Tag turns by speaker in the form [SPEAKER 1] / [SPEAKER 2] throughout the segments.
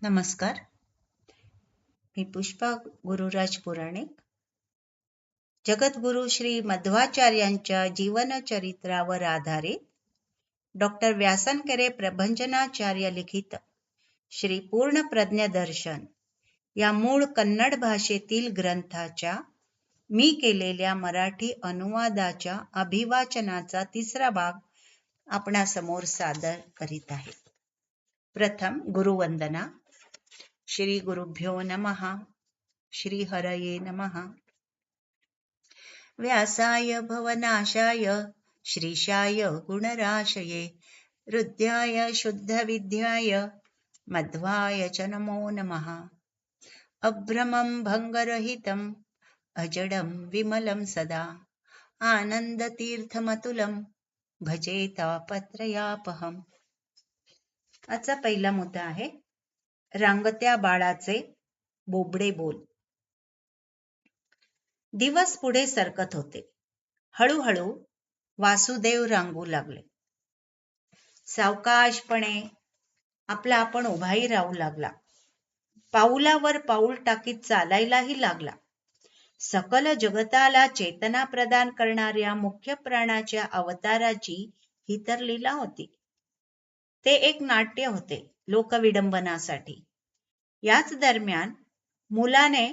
[SPEAKER 1] नमस्कार. मी पुष्पा गुरुराज पुराणिक. जगद्गुरु श्री मध्वाचार्यांच्या जीवनचरित्रावर आधारित डॉक्टर व्यासनकरे प्रभंजनाचार्य लिखित श्री पूर्ण प्रज्ञदर्शन या मूळ कन्नड भाषेतील ग्रंथाच्या मी केलेल्या मराठी अनुवादाच्या अभिवाचनाचा तिसरा भाग आपणासमोर सादर करीत आहे. प्रथम गुरुवंदना. श्री गुरुभ्यो नमः. श्री हरये नमः. व्यासाय भवनाशाय श्रीशाय गुणराशये हृद्याय शुद्धविद्याय मध्वाय च नमो नमः. अभ्रमं भंगरहितं अजडं विमलं सदा आनंदतीर्थमतुलं भजे तापत्रयापहम्. आजचा पहिला मुद्दा आहे रांगत्या बाळाचे बोबडे बोल. दिवस पुढे सरकत होते. हळूहळू वासुदेव रांगू लागले. सावकाशपणे आपला आपण उभाही राहू लागला. पाऊलावर पाऊल टाकीत चालायलाही लागला. सकल जगताला चेतना प्रदान करणाऱ्या मुख्य प्राणाच्या अवताराची ही तर लीला होती. ते एक नाट्य होते लोकविडंबनासाठी. याच दरम्यान मुलाने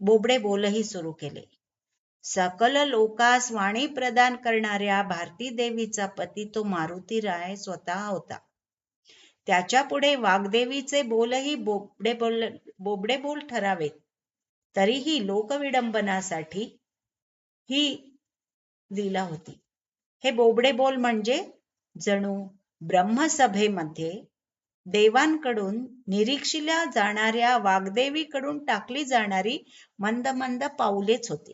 [SPEAKER 1] बोबडे बोलही सुरू केले. सकल लोकास वाणी प्रदान करणाऱ्या भारती देवीचा पती तो मारुती राय स्वतः होता. त्याच्या पुढे वाग्देवीचे बोलही बोबडे बोल ठरावेत. तरीही लोकविडंबनासाठी ही लीला होती. हे बोबडे बोल म्हणजे जणू ब्रह्मसभेमध्ये देवांकडून निरीक्षिल्या जाणाऱ्या वाग्देवीकडून टाकली जाणारी मंद मंद पाऊलेच होती.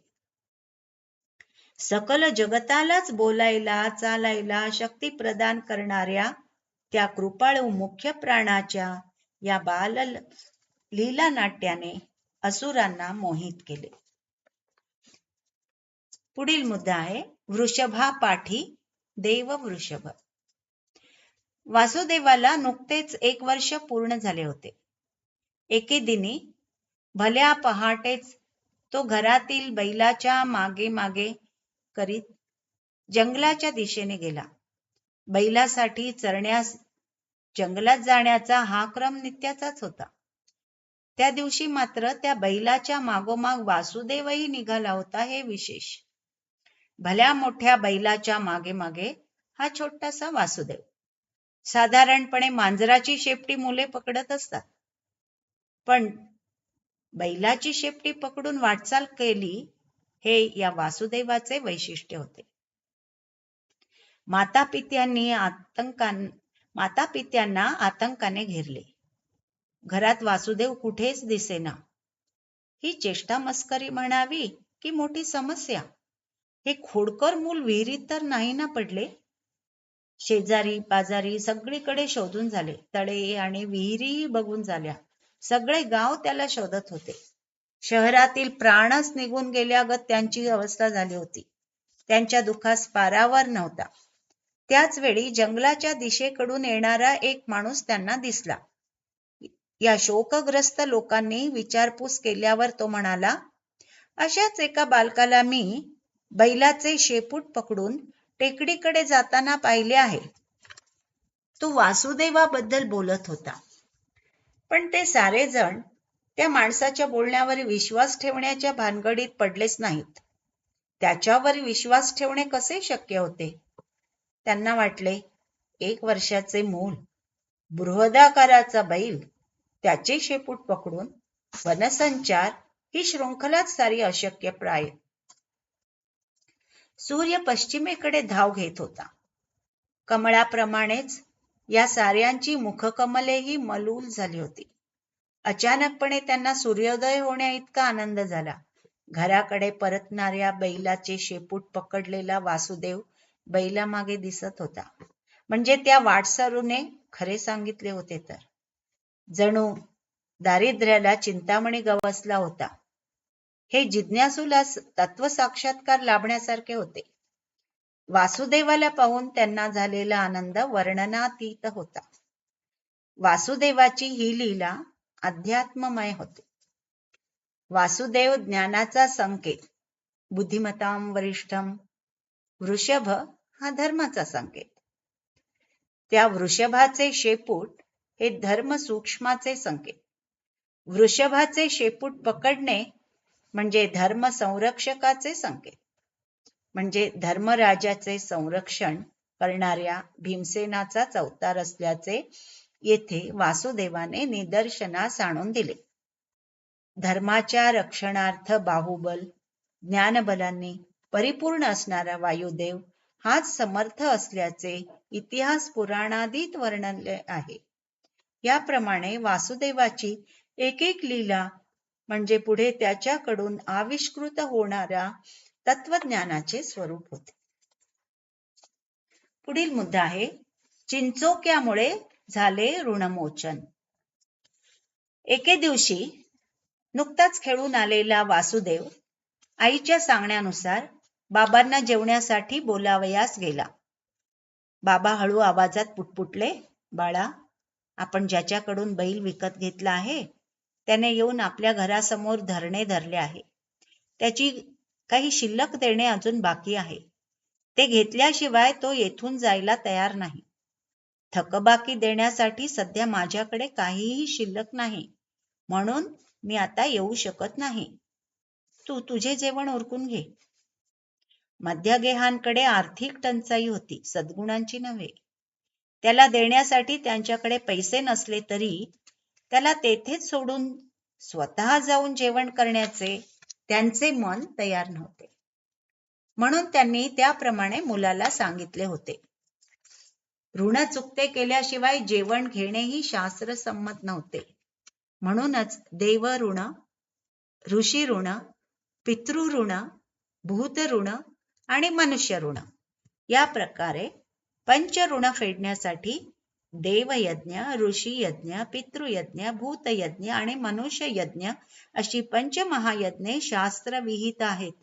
[SPEAKER 1] सकल जगतालाच बोलायला चालायला शक्ती प्रदान करणाऱ्या त्या कृपाळू मुख्य प्राणाच्या या बाल लीला नाट्याने असुरांना मोहित केले. पुढील मुद्दा आहे वृषभा पाठी देव वृषभ. वासुदेवाला नुकतेच 1 वर्ष पूर्ण झाले होते. एके दिनी भल्या पहाटेच तो घरातील बैलाच्या मागे मागे करीत जंगलाच्या दिशेने गेला. बैलासाठी चरण्यास जंगलात जाण्याचा हा क्रम नित्याचाच होता. त्या दिवशी मात्र त्या बैलाच्या मागोमाग वासुदेवही निघाला होता हे विशेष. भल्या मोठ्या बैलाच्या मागे मागे हा छोटासा वासुदेव. साधारणपणे मांजराची शेपटी मुले पकडत असतात, पण बैलाची शेपटी पकडून वाटचाल केली हे या वासुदेवाचे वैशिष्ट्य होते. मातापित्यांना आतंकाने घेरले. घरात वासुदेव कुठेच दिसेना. ही चेष्टा मस्करी म्हणावी की मोठी समस्या. हे खोडकर मूल विहिरीत तर नाही ना पडले? शेजारी पाजारी सगळीकडे शोधून झाले. तळे आणि विहिरीही बघून झाल्या. सगळे गाव त्याला शोधत होते. शहरातील प्राणच निघून गेल्यागत त्यांची अवस्था झाली होती. त्यांच्या दुःखास पारावर नव्हता. त्याच वेळी जंगलाच्या दिशेकडून येणारा एक माणूस त्यांना दिसला. या शोकग्रस्त लोकांनी विचारपूस केल्यावर तो म्हणाला, अशाच एका बालकाला मी बैलाचे शेपूट पकडून टेकडीकडे जाताना पाहिले आहे. तो वासुदेवाबद्दल बोलत होता. पण ते सारे जण त्या माणसाच्या बोलण्यावर विश्वास ठेवण्याच्या भानगडीत पडलेच नाहीत. त्याच्यावर विश्वास ठेवणे कसे शक्य होते? त्यांना वाटले 1 वर्षाचे मूल, बृहदाकाराचा बैल, त्याचे शेपूट पकडून वनसंचार ही शृंखलाच सारी अशक्यप्राय. सूर्य पश्चिमेकडे धाव घेत होता. कमळाप्रमाणेच या साऱ्यांची मुखकमलेही मलूल झाली होती. अचानकपणे त्यांना सूर्योदय होण्या इतका आनंद झाला. घराकडे परतणाऱ्या बैलाचे शेपूट पकडलेला वासुदेव बैलामागे दिसत होता. म्हणजे त्या वाटसरूने खरे सांगितले होते तर. जणू दारिद्र्याला चिंतामणी गवसला होता. हे जिज्ञासूला तत्वसाक्षात्कार लाभण्यासारखे होते. वासुदेवाला पाहून त्यांना झालेला आनंद वर्णनातीत होता. वासुदेवाची ही लीला अध्यात्ममय होते. वासुदेव ज्ञानाचा संकेत, बुद्धिमतां वरिष्ठम. वृषभ हा धर्माचा संकेत. त्या वृषभाचे शेपूट हे धर्म सूक्ष्माचे संकेत. वृषभाचे शेपूट पकडणे म्हणजे धर्म संरक्षकाचे संकेत. म्हणजे धर्मराजाचे संरक्षण करणाऱ्या भीमसेनाचाच अवतार असल्याचे येथे वासुदेवाने निदर्शनास आणून दिले. धर्माच्या रक्षणार्थ बाहुबल, ज्ञानबलांनी परिपूर्ण असणारा वायुदेव हाच समर्थ असल्याचे इतिहास पुराणादीत वर्णनले आहे. याप्रमाणे वासुदेवाची एक एक लीला म्हणजे पुढे त्याच्याकडून आविष्कृत होणाऱ्या तत्वज्ञानाचे स्वरूप होते. पुढील मुद्दा आहे चिंचोक्यामुळे झाले ऋणमोचन. एके दिवशी नुकताच खेळून आलेला वासुदेव आईच्या सांगण्यानुसार बाबांना जेवण्यासाठी बोलावयास गेला. बाबा हळू आवाजात पुटपुटले, बाळा, आपण ज्याच्याकडून बैल विकत घेतला आहे त्याने येऊन आपल्या घरासमोर धरणे धरले आहे. त्याची काही शिल्लक देणे अजून बाकी आहे. ते घेतल्याशिवाय तो येथून जायला तयार नाही. थकबाकी देण्यासाठी सध्या माझ्याकडे काहीही शिल्लक नाही, म्हणून मी आता येऊ शकत नाही. तू तुझे जेवण उरकून घे. मध्यगेहांकडे आर्थिक टंचाई होती, सद्गुणांची नव्हे. त्याला देण्यासाठी त्यांच्याकडे पैसे नसले तरी त्याला तेथेच सोडून स्वतः जाऊन जेवण करण्याचे त्यांचे मन तयार नव्हते. म्हणून त्यांनी त्याप्रमाणे मुलाला सांगितले होते. ऋण चुकते केल्याशिवाय जेवण घेणेही शास्त्रसंमत नव्हते. म्हणूनच देव ऋण, ऋषी ऋण, पितृ ऋण, भूत ऋण आणि मनुष्य ऋण या प्रकारे पंचऋण फेडण्यासाठी देवयज्ञ, ऋषीयज्ञ, पितृयज्ञ, भूतयज्ञ आणि मनुष्ययज्ञ अशी पंचमहायज्ञे शास्त्रविहित आहेत.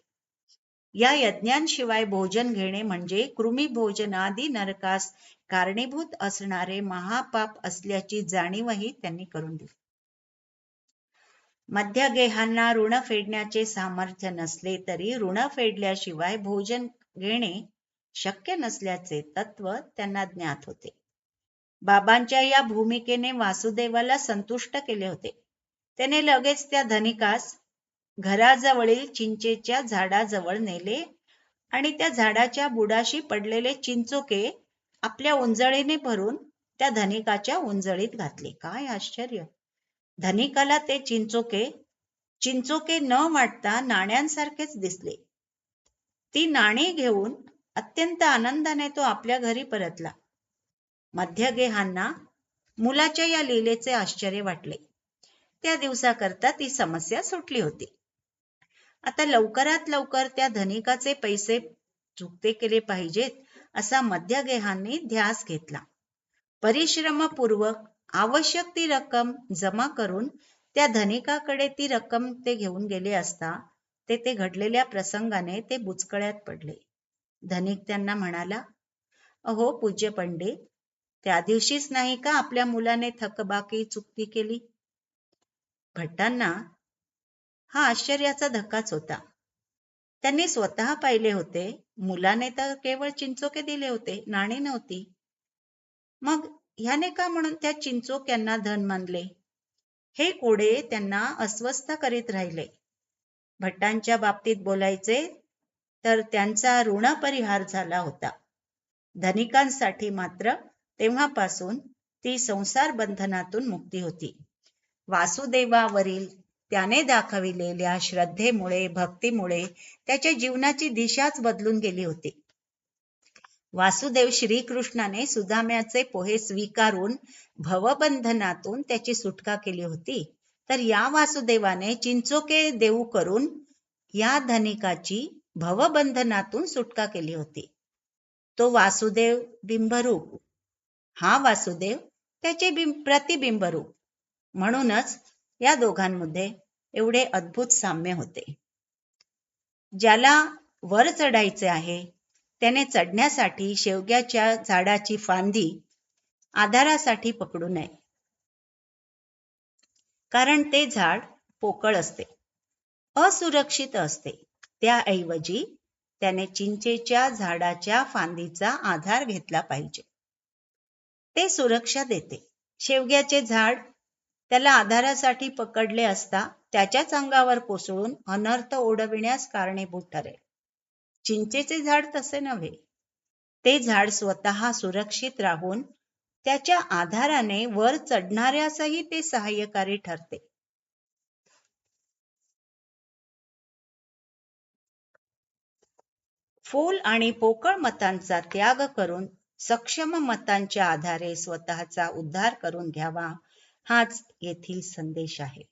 [SPEAKER 1] या यज्ञांशिवाय भोजन घेणे म्हणजे कृमिभोजनादी नरकास कारणीभूत असणारे महापाप असल्याची जाणीवही त्यांनी करून दिली. मध्यगेहांना ऋण फेडण्याचे सामर्थ्य नसले तरी ऋण फेडल्याशिवाय भोजन घेणे शक्य नसल्याचे तत्व त्यांना ज्ञात होते. बाबांच्या या भूमिकेने वासुदेवाला संतुष्ट केले होते. त्याने लगेच त्या धनिकास घराजवळील चिंचेच्या झाडाजवळ नेले आणि त्या झाडाच्या बुडाशी पडलेले चिंचोके आपल्या उंजळीने भरून त्या धनिकाच्या उंजळीत घातले. काय आश्चर्य! धनिकाला ते चिंचोके न वाटता नाण्यांसारखेच दिसले. ती नाणी घेऊन अत्यंत आनंदाने तो आपल्या घरी परतला. मध्यगेहांना मुलाच्या या लीलेचे आश्चर्य वाटले. त्या दिवसाकरता ती समस्या सुटली होती. आता लवकरात लवकर त्या धनिकाचे पैसे चुकते केले पाहिजेत असा मध्यगेहांनी ध्यास घेतला. परिश्रमपूर्वक आवश्यक ती रक्कम जमा करून त्या धनिकाकडे ती रक्कम ते घेऊन गेले असता ते घडलेल्या प्रसंगाने ते बुचकळ्यात पडले. धनिक त्यांना म्हणाला, अहो पूज्य पंडित, त्या दिवशीच नाही का आपल्या मुलाने थकबाकी चुकती केली? भट्टांना हा आश्चर्याचा धक्काच होता. त्यांनी स्वतः पाहिले होते, मुलाने तर केवळ चिंचोके दिले होते, नाणी नव्हती. मग ह्याने का म्हणून त्या चिंचोक्यांना धन मानले? हे कोडे त्यांना अस्वस्थ करीत राहिले. भट्टांच्या बाबतीत बोलायचे तर त्यांचा ऋणपरिहार झाला होता. धनिकांसाठी मात्र तेव्हापासून ती संसार बंधनातून मुक्ती होती. वासुदेवावरील त्याने दाखविलेल्या श्रद्धेमुळे, भक्तीमुळे त्याच्या जीवनाची दिशाच बदलून गेली होती. वासुदेव श्रीकृष्णाने सुदाम्याचे पोहे स्वीकारून भवबंधनातून त्याची सुटका केली होती, तर या वासुदेवाने चिंचोके देऊ करून या धनिकाची भवबंधनातून सुटका केली होती. तो वासुदेव बिंबरूप, हा वासुदेव त्याचे प्रतिबिंबरूप. म्हणूनच या दोघांमध्ये एवढे अद्भुत साम्य होते. ज्याला वर चढायचे आहे त्याने चढण्यासाठी शेवग्याच्या झाडाची फांदी आधारासाठी पकडू नये. कारण ते झाड पोकळ असते, असुरक्षित असते. त्याऐवजी त्याने चिंचेच्या झाडाच्या फांदीचा आधार घेतला पाहिजे. ते सुरक्षा देते. शेवग्याचे झाड त्याला आधारासाठी पकडले असता त्याच्याच अंगावर कोसळून अनर्थ ओढविण्यास कारणीभूत ठरेल. चिंचेचे झाड तसे नव्हे. ते झाड स्वतः सुरक्षित राहून त्याच्या आधाराने वर चढणाऱ्यासही ते सहाय्यकारी ठरते. फोल आणि पोकळ मतांचा त्याग करून सक्षम मतांच्या आधारे स्वतःचा उद्धार करून घ्यावा, हाच येथील संदेश आहे.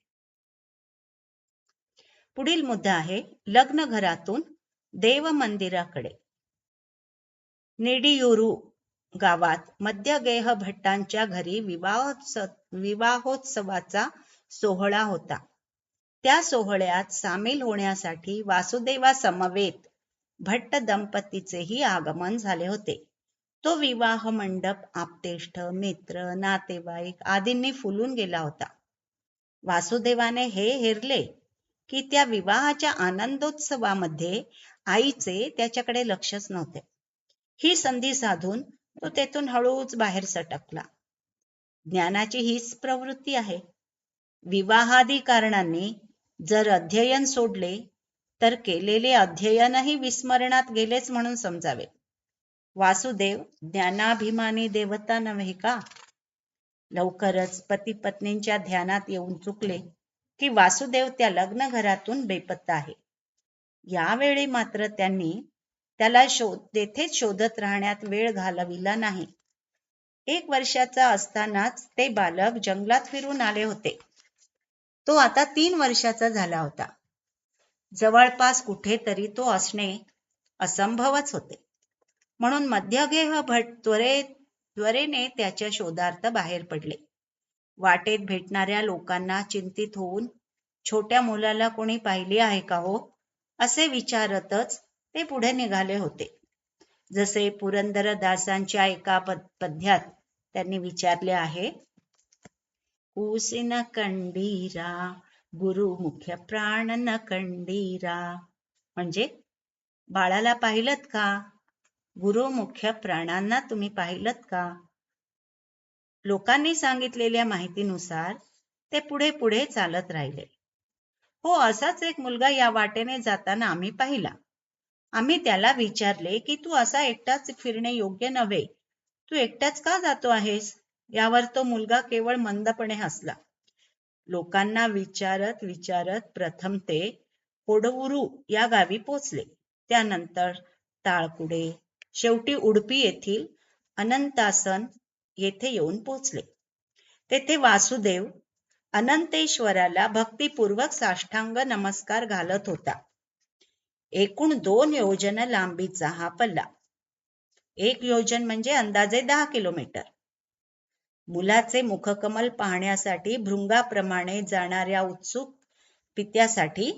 [SPEAKER 1] पुढील मुद्दा आहे लग्न घरातून देव मंदिराकडे. नेडियूरू गावात मध्यगेह भट्टांच्या घरी विवाहोत्सवाचा सोहळा होता. त्या सोहळ्यात सामील होण्यासाठी वासुदेवा समवेत भट्ट दंपतीचेही आगमन झाले होते. तो विवाह मंडप आप्तेष्ट, मित्र, नातेवाईक आदींनी फुलून गेला होता. वासुदेवाने हे हेरले की त्या विवाहाच्या आनंदोत्सवामध्ये आईचे त्याच्याकडे लक्षच नव्हते. ही संधी साधून तो तेथून हळूच बाहेर सटकला. ज्ञानाची हीच प्रवृत्ती आहे. विवाहादी कारणांनी जर अध्ययन सोडले तर केलेले अध्ययनही विस्मरणात गेलेच म्हणून समजावे. वासुदेव ज्ञानाभिमानी देवता नव्हे का? लवकरच पती पत्नींच्या ध्यानात येऊन चुकले की वासुदेव त्या लग्न घरातून बेपत्ता आहे. यावेळी मात्र त्यांनी त्याला तेथेच शोधत राहण्यात वेळ घालविला नाही. 1 वर्षाचा असतानाच ते बालक जंगलात फिरून आले होते. तो आता 3 वर्षाचा झाला होता. जवळपास कुठेतरी तो असणे असंभवच होते. म्हणून मध्यगेह भट त्वरेने त्याच्या शोधार्थ बाहेर पडले. वाटेत भेटणाऱ्या लोकांना चिंतित होऊन छोट्या मुलाला कोणी पाहिले आहे का हो, असे विचारतच ते पुढे निघाले होते. जसे पुरंदरदासांच्या एका पद्यात त्यांनी विचारले आहे, कुसिन कंडीरा गुरु मुख्य प्राण न कंडीरा. म्हणजे बाळाला पाहिलत का? गुरु मुख्य प्राणांना तुम्ही पाहिलत का? लोकांनी सांगितलेल्या माहितीनुसार ते पुढे पुढे चालत राहिले. हो, असाच एक मुलगा या वाटेने जाताना आम्ही पाहिला. आम्ही त्याला विचारले की तू असा एकटाच फिरणे योग्य नव्हे, तू एकटाच का जातो आहेस? यावर तो मुलगा केवळ मंदपणे हसला. लोकांना विचारत विचारत प्रथम ते कोडवुरू या गावी पोचले. त्यानंतर ताळकुडे, शेवटी उडपी येथील अनंतासन येथे येऊन पोचले. तेथे वासुदेव अनंतेश्वराला भक्तिपूर्वक साष्टांग नमस्कार घालत होता. एकूण 2 योजन लांबीचा हा पल्ला. 1 योजन म्हणजे अंदाजे 10 किलोमीटर. मुलाचे मुखकमल पाहण्यासाठी भृंगाप्रमाणे जाणाऱ्या उत्सुक पित्यासाठी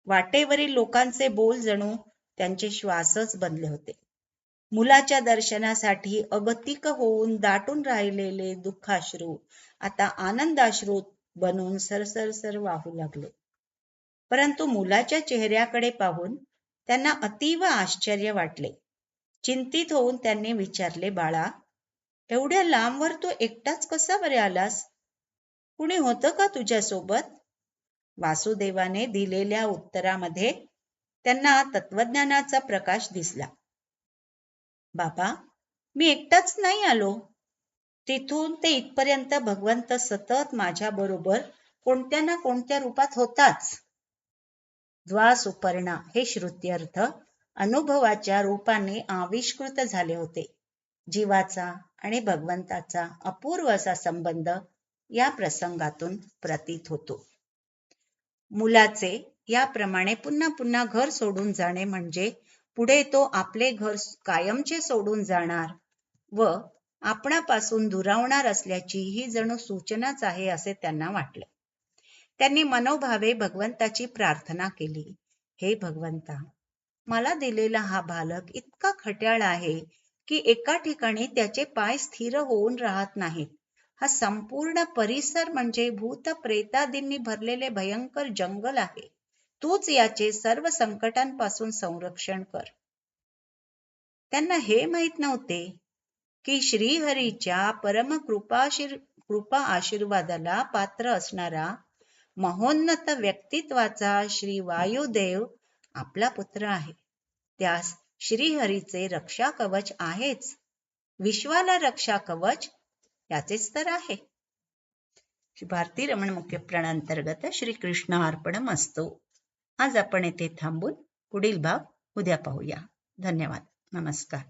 [SPEAKER 1] वाटेवरील लोकांचे बोल जणू त्यांचे श्वासच बनले होते. मुलाच्या दर्शनासाठी अगतिक होऊन दाटून राहिलेले दुःखाश्रू आता आनंदाश्रू बनून सरसरसर वाहू लागले. परंतु मुलाच्या चेहऱ्याकडे पाहून त्यांना अतीव आश्चर्य वाटले. चिंतित होऊन त्यांनी विचारले, बाळा, एवढ्या लांबवर तू एकटाच कसा बरे आलास? कुणी होतं का तुझ्यासोबत? वासुदेवाने दिलेल्या उत्तरामध्ये त्यांना तत्वज्ञानाचा प्रकाश दिसला. बाबा, मी एकटाच नाही आलो. तिथून ते इथपर्यंत भगवंत सतत माझ्या बरोबर कोणत्या ना कोणत्या रूपात होताच. द्वासुपर्णा हे श्रुत्यर्थ अनुभवाच्या रूपाने आविष्कृत झाले होते. जीवाचा आणि भगवंताचा अपूर्व असा संबंध या प्रसंगातून प्रतीत होतो. मुलाचे याप्रमाणे पुन्हा पुन्हा घर सोडून जाणे म्हणजे पुढे तो आपले घर कायमचे सोडून जाणार व आपणापासून दुरावणार असल्याची ही जणू सूचनाच आहे असे त्यांना वाटले. त्यांनी मनोभावे भगवंताची प्रार्थना केली. हे भगवंता, मला दिलेला हा बालक इतका खट्याळ आहे की एका ठिकाणी त्याचे पाय स्थिर होऊन राहत नाहीत. हा संपूर्ण परिसर म्हणजे भूत प्रेतादींनी भरलेले भयंकर जंगल आहे. तूच याचे सर्व संकटांपासून संरक्षण कर. त्यांना हे माहित नव्हते की श्रीहरीच्या परम कृपा आशीर्वादाला पात्र असणारा महोन्नत व्यक्तित्वाचा श्री वायुदेव आपला पुत्र आहे. त्यास श्रीहरीचे रक्षा कवच आहेच. विश्वाला रक्षा कवच याचेच तर आहे. श्री भारती रमण मुख्य प्राणांतर्गत श्री कृष्ण अर्पणमस्तु. आज आपण येथे थांबून पुढील भाग उद्या पाहूया. धन्यवाद. नमस्कार.